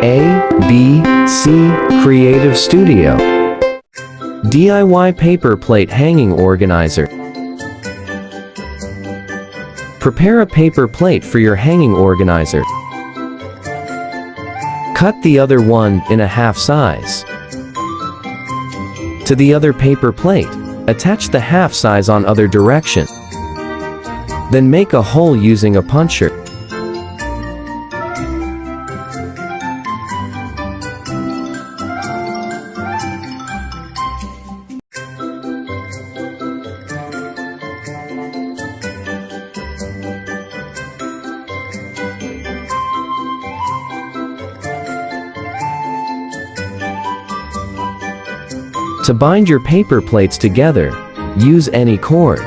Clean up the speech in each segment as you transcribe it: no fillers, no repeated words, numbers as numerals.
A, B, C, Creative Studio. DIY paper plate hanging organizer. Prepare a paper plate for your hanging organizer. Cut the other one in a half size. To the other paper plate, attach the half size on other direction. Then make a hole using a puncher. To bind your paper plates together, use any cord.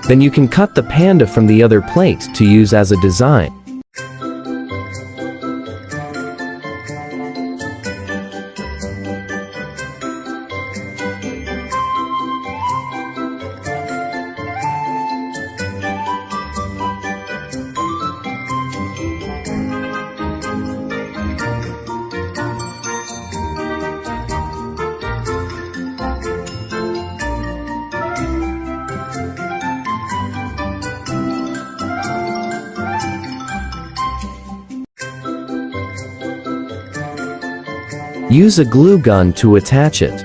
Then you can cut the panda from the other plate to use as a design. Use a glue gun to attach it.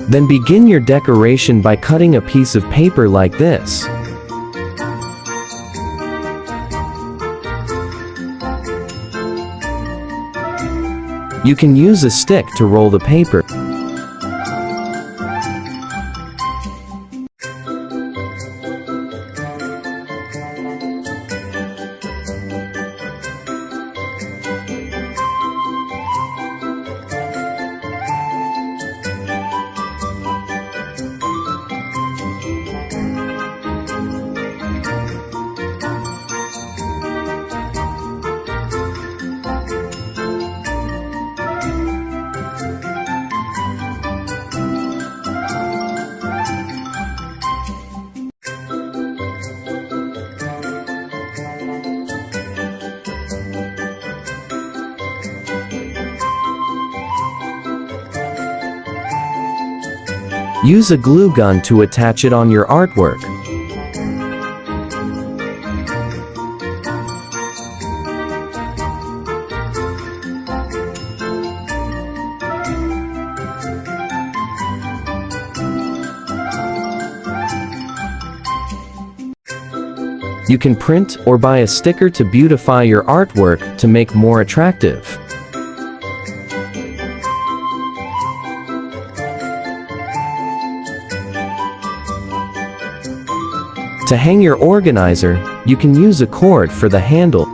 Then begin your decoration by cutting a piece of paper like this. You can use a stick to roll the paper. Use a glue gun to attach it on your artwork. You can print or buy a sticker to beautify your artwork to make more attractive. To hang your organizer, you can use a cord for the handle.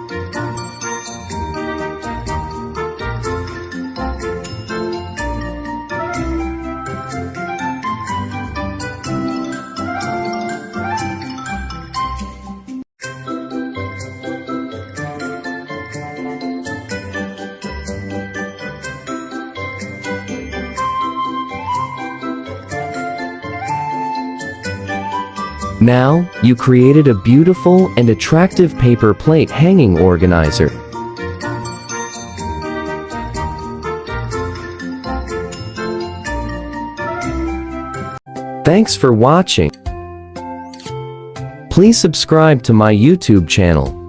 Now, you created a beautiful and attractive paper plate hanging organizer. Thanks for watching. Please subscribe to my YouTube channel.